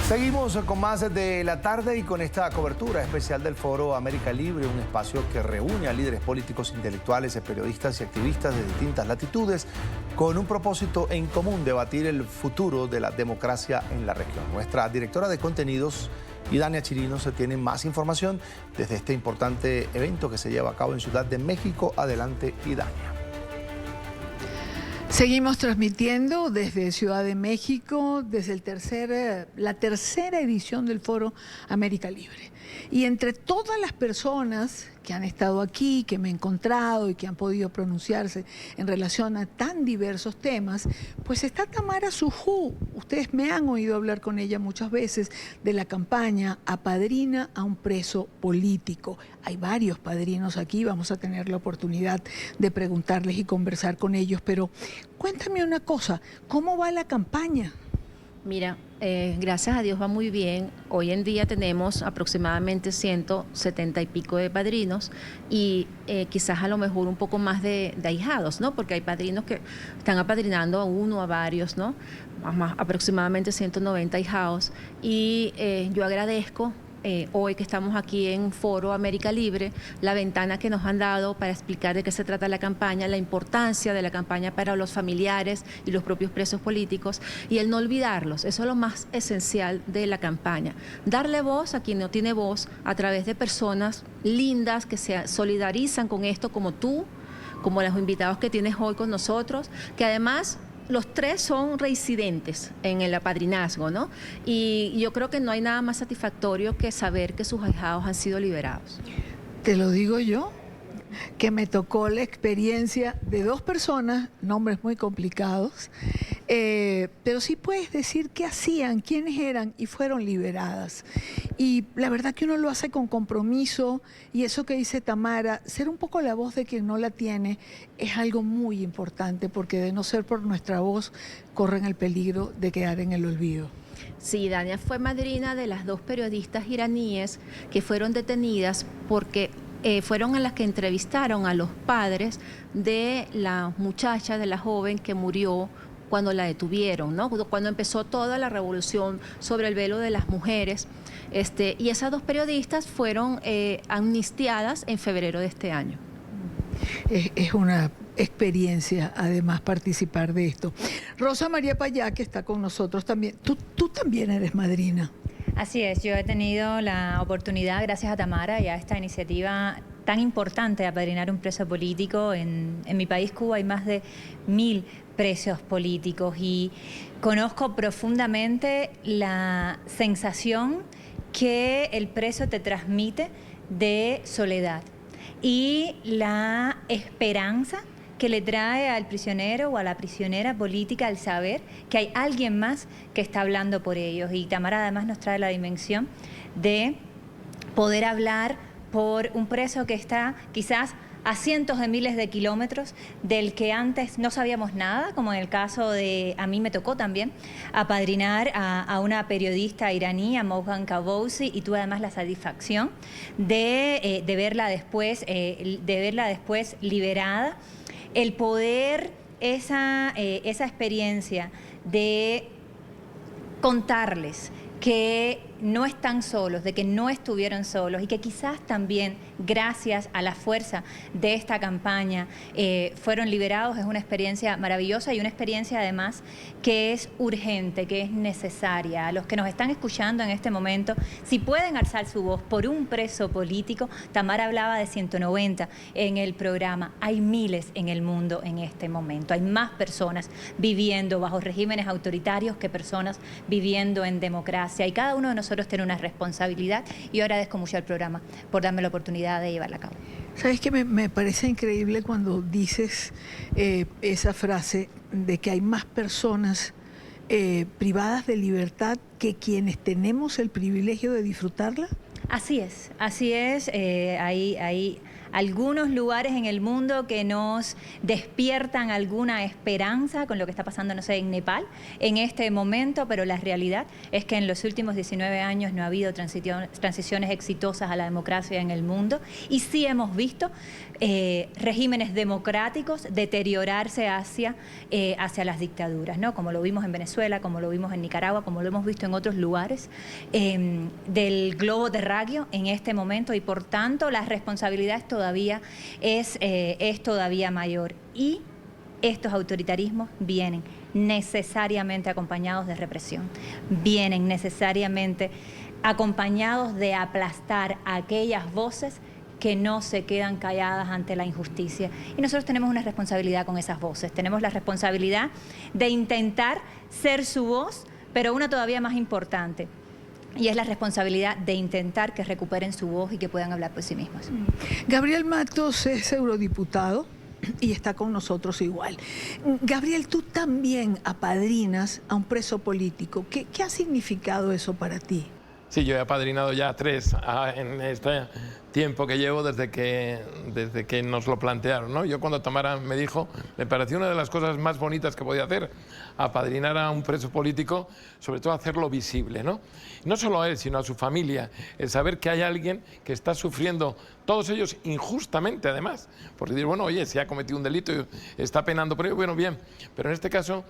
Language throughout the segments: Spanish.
Seguimos con más de la tarde y con esta cobertura especial del Foro América Libre, un espacio que reúne a líderes políticos, intelectuales, periodistas y activistas de distintas latitudes con un propósito en común: debatir el futuro de la democracia en la región. Nuestra directora de contenidos, Idania Chirinos, se tiene más información desde este importante evento que se lleva a cabo en Ciudad de México. Adelante, Idania. Seguimos transmitiendo desde Ciudad de México, desde la tercera edición del Foro América Libre. Y entre todas las personas que han estado aquí, que me he encontrado y que han podido pronunciarse en relación a tan diversos temas, pues está Tamara Sujú. Ustedes me han oído hablar con ella muchas veces de la campaña Apadrina a un preso político. Hay varios padrinos aquí, vamos a tener la oportunidad de preguntarles y conversar con ellos, pero cuéntame una cosa, ¿cómo va la campaña? Mira, gracias a Dios va muy bien. Hoy en día tenemos aproximadamente 170 y pico de padrinos y quizás a lo mejor un poco más de ahijados, ¿no? Porque hay padrinos que están apadrinando a uno, a varios, ¿no? Aproximadamente 190 ahijados. Y yo agradezco hoy que estamos aquí en Foro América Libre, la ventana que nos han dado para explicar de qué se trata la campaña, la importancia de la campaña para los familiares y los propios presos políticos, y el no olvidarlos. Eso es lo más esencial de la campaña. Darle voz a quien no tiene voz a través de personas lindas que se solidarizan con esto, como tú, como los invitados que tienes hoy con nosotros, que además los tres son reincidentes en el apadrinazgo, ¿no? Y yo creo que no hay nada más satisfactorio que saber que sus ahijados han sido liberados. Te lo digo yo, que me tocó la experiencia de dos personas, nombres muy complicados, pero sí puedes decir qué hacían, quiénes eran y fueron liberadas. Y la verdad que uno lo hace con compromiso, y eso que dice Tamara, ser un poco la voz de quien no la tiene, es algo muy importante, porque de no ser por nuestra voz, corren el peligro de quedar en el olvido. Sí, Dania fue madrina de las dos periodistas iraníes que fueron detenidas porque fueron a las que entrevistaron a los padres de la muchacha, de la joven que murió cuando la detuvieron, ¿no? Cuando empezó toda la revolución sobre el velo de las mujeres. Y esas dos periodistas fueron amnistiadas en febrero de este año. Es una experiencia, además, participar de esto. Rosa María Payá, que está con nosotros también. Tú también eres madrina. Así es, yo he tenido la oportunidad, gracias a Tamara y a esta iniciativa tan importante, de apadrinar un preso político. En mi país, Cuba, hay más de 1000 presos políticos y conozco profundamente la sensación que el preso te transmite de soledad y la esperanza que le trae al prisionero o a la prisionera política el saber que hay alguien más que está hablando por ellos. Y Tamara además nos trae la dimensión de poder hablar por un preso que está quizás a cientos de miles de kilómetros, del que antes no sabíamos nada, como en el caso de, a mí me tocó también, apadrinar a una periodista iraní, a Mowhan Kabousi, y tuve además la satisfacción de verla después liberada. El poder, esa experiencia de contarles que no están solos, de que no estuvieron solos y que quizás también gracias a la fuerza de esta campaña fueron liberados, es una experiencia maravillosa y una experiencia además que es urgente, que es necesaria. A los que nos están escuchando en este momento, si pueden alzar su voz por un preso político, Tamara hablaba de 190 en el programa, hay miles en el mundo en este momento, hay más personas viviendo bajo regímenes autoritarios que personas viviendo en democracia, y cada uno de nosotros tiene una responsabilidad, y yo agradezco mucho al programa por darme la oportunidad de llevarla a cabo. ¿Sabes qué? Me parece increíble cuando dices esa frase de que hay más personas privadas de libertad que quienes tenemos el privilegio de disfrutarla. Así es, así es. algunos lugares en el mundo que nos despiertan alguna esperanza con lo que está pasando, no sé, en Nepal en este momento, pero la realidad es que en los últimos 19 años no ha habido transiciones exitosas a la democracia en el mundo, y sí hemos visto regímenes democráticos deteriorarse hacia las dictaduras, ¿no? Como lo vimos en Venezuela, como lo vimos en Nicaragua, como lo hemos visto en otros lugares del globo terráqueo en este momento, y por tanto la responsabilidad es todavía mayor. Y estos autoritarismos vienen necesariamente acompañados de represión, vienen necesariamente acompañados de aplastar a aquellas voces que no se quedan calladas ante la injusticia. Y nosotros tenemos una responsabilidad con esas voces, tenemos la responsabilidad de intentar ser su voz, pero una todavía más importante, y es la responsabilidad de intentar que recuperen su voz y que puedan hablar por sí mismos. Gabriel Matos es eurodiputado y está con nosotros igual. Gabriel, tú también apadrinas a un preso político. ¿Qué ha significado eso para ti? Sí, yo he apadrinado ya 3 en este tiempo que llevo desde que nos lo plantearon, ¿no? Yo cuando Tamara me dijo, me pareció una de las cosas más bonitas que podía hacer, apadrinar a un preso político, sobre todo hacerlo visible, ¿no? No solo a él, sino a su familia, el saber que hay alguien que está sufriendo, todos ellos injustamente además, porque decir, bueno, oye, si ha cometido un delito y está penando por ello, bueno, bien, pero en este caso,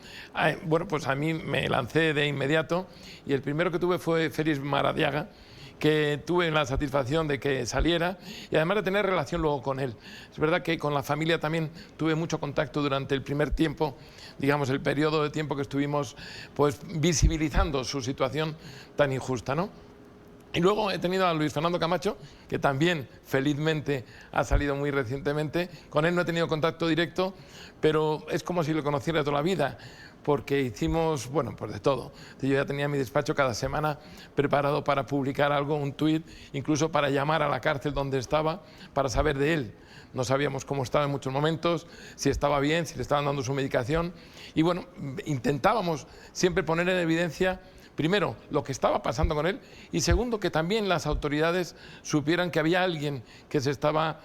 bueno, pues a mí me lancé de inmediato, y el primero que tuve fue Félix Maradiaga, que tuve la satisfacción de que saliera y además de tener relación luego con él. Es verdad que con la familia también tuve mucho contacto durante el primer tiempo, digamos el periodo de tiempo que estuvimos pues visibilizando su situación tan injusta, ¿no? Y luego he tenido a Luis Fernando Camacho, que también felizmente ha salido muy recientemente. Con él no he tenido contacto directo, pero es como si lo conociera toda la vida, porque hicimos, bueno, pues de todo. Yo ya tenía mi despacho cada semana preparado para publicar algo, un tuit, incluso para llamar a la cárcel donde estaba, para saber de él. No sabíamos cómo estaba en muchos momentos, si estaba bien, si le estaban dando su medicación. Y bueno, intentábamos siempre poner en evidencia, primero, lo que estaba pasando con él, y segundo, que también las autoridades supieran que había alguien que se estaba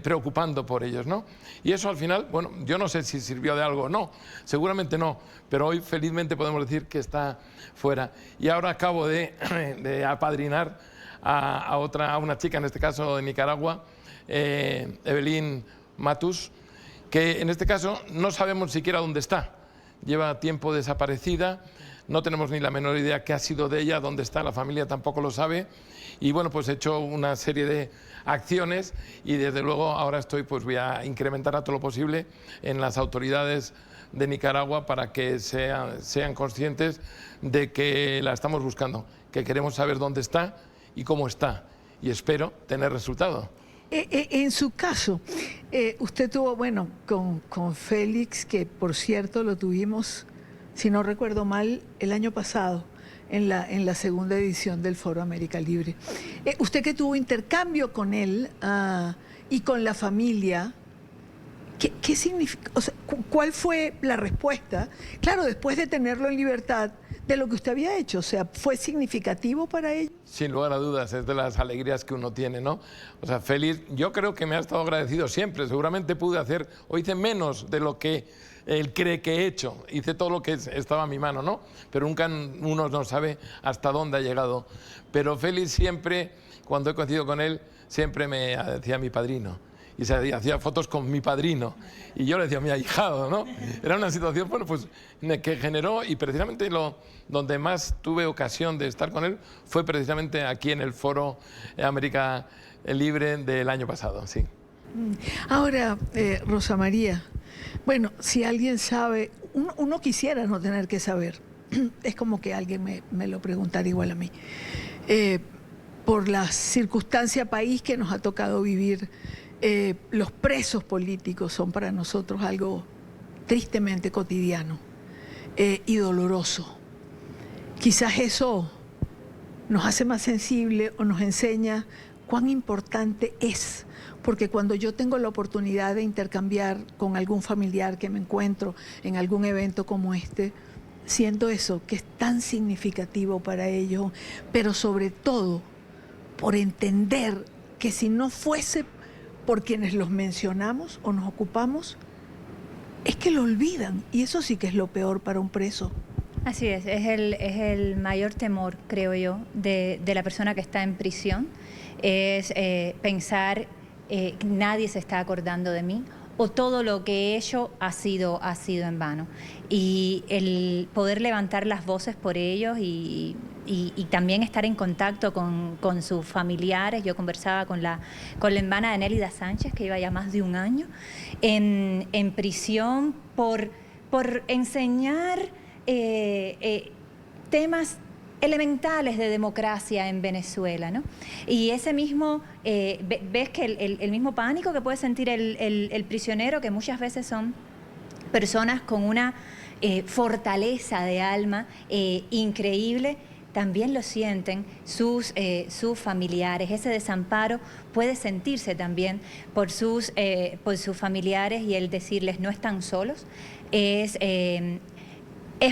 preocupando por ellos, ¿no? Y eso al final, bueno, yo no sé si sirvió de algo o no, seguramente no, pero hoy felizmente podemos decir que está fuera. Y ahora acabo de apadrinar a una chica, en este caso de Nicaragua, Evelyn Matus, que en este caso no sabemos siquiera dónde está. Lleva tiempo desaparecida, no tenemos ni la menor idea qué ha sido de ella, dónde está, la familia tampoco lo sabe. Y bueno, pues he hecho una serie de acciones y desde luego ahora voy a incrementar a todo lo posible en las autoridades de Nicaragua para que sean conscientes de que la estamos buscando, que queremos saber dónde está y cómo está, y espero tener resultado. En su caso, usted tuvo, bueno, con Félix, que por cierto lo tuvimos, si no recuerdo mal, el año pasado, en la segunda edición del Foro América Libre. Usted que tuvo intercambio con él y con la familia, ¿qué significa? O sea, ¿cuál fue la respuesta? Claro, después de tenerlo en libertad, de lo que usted había hecho, o sea, ¿fue significativo para ellos? Sin lugar a dudas, es de las alegrías que uno tiene, ¿no? O sea, Félix, yo creo que me ha estado agradecido siempre, seguramente pude hacer, o hice menos de lo que él cree que he hecho, hice todo lo que estaba a mi mano, ¿no? Pero nunca uno no sabe hasta dónde ha llegado. Pero Félix siempre, cuando he coincidido con él, siempre me decía mi padrino. Y se hacía fotos con mi padrino. Y yo le decía, mi ahijado, ¿no? Era una situación, bueno, pues, que generó, y precisamente donde más tuve ocasión de estar con él fue precisamente aquí en el Foro América Libre del año pasado, sí. Ahora, Rosa María, bueno, si alguien sabe, uno quisiera no tener que saber, es como que alguien me lo preguntara igual a mí, por la circunstancia país que nos ha tocado vivir, los presos políticos son para nosotros algo tristemente cotidiano y doloroso. Quizás eso nos hace más sensible o nos enseña cuán importante es, porque cuando yo tengo la oportunidad de intercambiar con algún familiar que me encuentro en algún evento como este, siento eso, que es tan significativo para ellos, pero sobre todo por entender que si no fuese por quienes los mencionamos o nos ocupamos, es que lo olvidan, y eso sí que es lo peor para un preso. Así es el mayor temor, creo yo, de la persona que está en prisión, es pensar que nadie se está acordando de mí, o todo lo que he hecho ha sido en vano. Y el poder levantar las voces por ellos y también estar en contacto con sus familiares. Yo conversaba con la hermana de Nélida Sánchez, que iba ya más de un año en prisión por enseñar temas elementales de democracia en Venezuela, ¿no? Y ese mismo, ves que el mismo pánico que puede sentir el prisionero, que muchas veces son personas con una fortaleza de alma increíble, también lo sienten sus familiares. Ese desamparo puede sentirse también por sus familiares, y el decirles no están solos es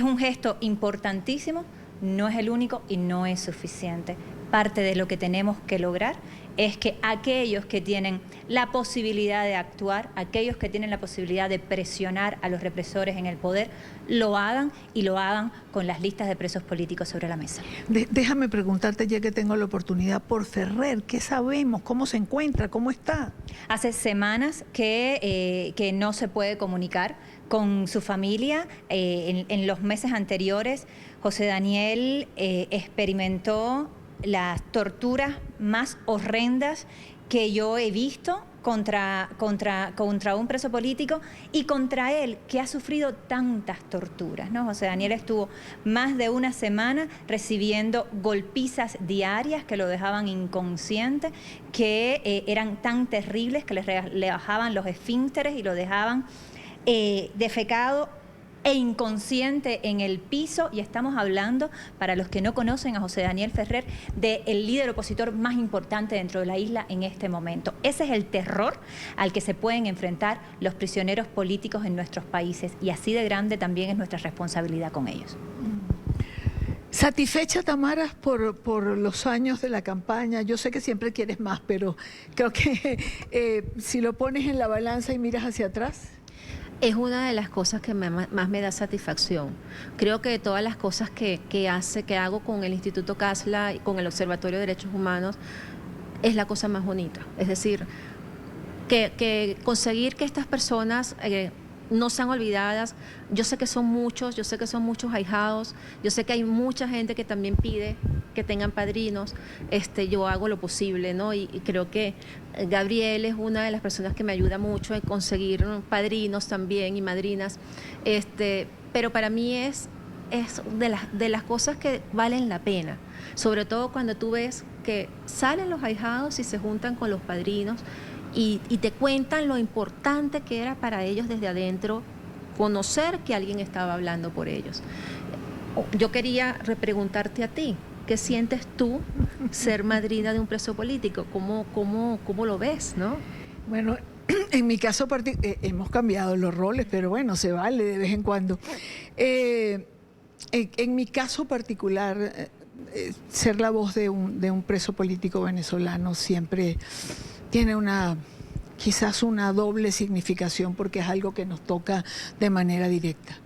un gesto importantísimo. No es el único y no es suficiente. Parte de lo que tenemos que lograr es que aquellos que tienen la posibilidad de actuar, aquellos que tienen la posibilidad de presionar a los represores en el poder, lo hagan, y lo hagan con las listas de presos políticos sobre la mesa. Déjame preguntarte, ya que tengo la oportunidad, por Ferrer, ¿qué sabemos? ¿Cómo se encuentra? ¿Cómo está? Hace semanas que no se puede comunicar con su familia. En los meses anteriores, José Daniel experimentó las torturas más horrendas que yo he visto contra un preso político, y contra él, que ha sufrido tantas torturas, ¿no? José Daniel estuvo más de una semana recibiendo golpizas diarias que lo dejaban inconsciente, que eran tan terribles que le bajaban los esfínteres y lo dejaban defecado e inconsciente en el piso. Y estamos hablando, para los que no conocen a José Daniel Ferrer, del líder opositor más importante dentro de la isla en este momento. Ese es el terror al que se pueden enfrentar los prisioneros políticos en nuestros países, y así de grande también es nuestra responsabilidad con ellos. ¿Satisfecha, Tamara, por los años de la campaña? Yo sé que siempre quieres más, pero creo que si lo pones en la balanza y miras hacia atrás... Es una de las cosas que más me da satisfacción. Creo que de todas las cosas que hago con el Instituto Casla y con el Observatorio de Derechos Humanos, es la cosa más bonita. Es decir, que conseguir que estas personas no sean olvidadas. Yo sé que son muchos ahijados, yo sé que hay mucha gente que también pide que tengan padrinos. Yo hago lo posible, ¿no? Y creo que Gabriel es una de las personas que me ayuda mucho en conseguir padrinos también y madrinas. Pero para mí es de las cosas que valen la pena, sobre todo cuando tú ves que salen los ahijados y se juntan con los padrinos y te cuentan lo importante que era para ellos desde adentro conocer que alguien estaba hablando por ellos. Yo quería repreguntarte a ti, ¿qué sientes tú ser madrina de un preso político? ¿Cómo lo ves, no? Bueno, en mi caso hemos cambiado los roles, pero bueno, se vale de vez en cuando. En mi caso particular, ser la voz de un preso político venezolano siempre tiene quizás una doble significación, porque es algo que nos toca de manera directa.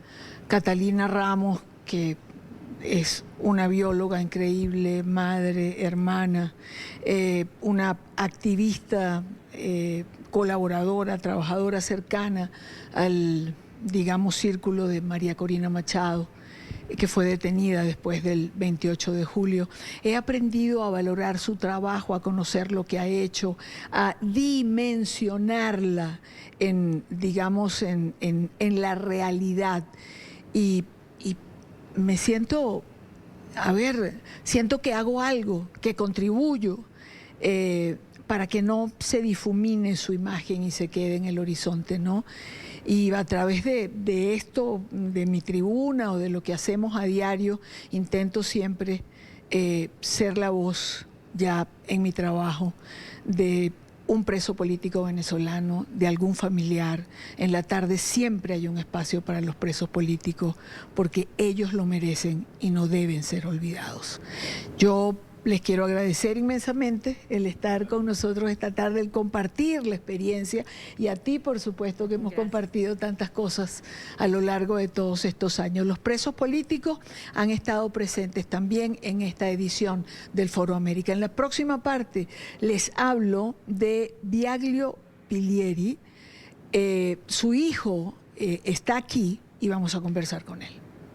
Catalina Ramos, que es una bióloga increíble, madre, hermana, una activista, colaboradora, trabajadora cercana al, digamos, círculo de María Corina Machado, que fue detenida después del 28 de julio. He aprendido a valorar su trabajo, a conocer lo que ha hecho, a dimensionarla en la realidad. Y me siento, siento que hago algo, que contribuyo para que no se difumine su imagen y se quede en el horizonte, ¿no? Y a través de esto, de mi tribuna o de lo que hacemos a diario, intento siempre ser la voz, ya en mi trabajo, de un preso político venezolano, de algún familiar. En la tarde siempre hay un espacio para los presos políticos, porque ellos lo merecen y no deben ser olvidados. Yo Les quiero agradecer inmensamente el estar con nosotros esta tarde, el compartir la experiencia, y a ti, por supuesto, que hemos compartido tantas cosas a lo largo de todos estos años. Los presos políticos han estado presentes también en esta edición del Foro América. En la próxima parte les hablo de Biagio Pilieri. Su hijo está aquí y vamos a conversar con él.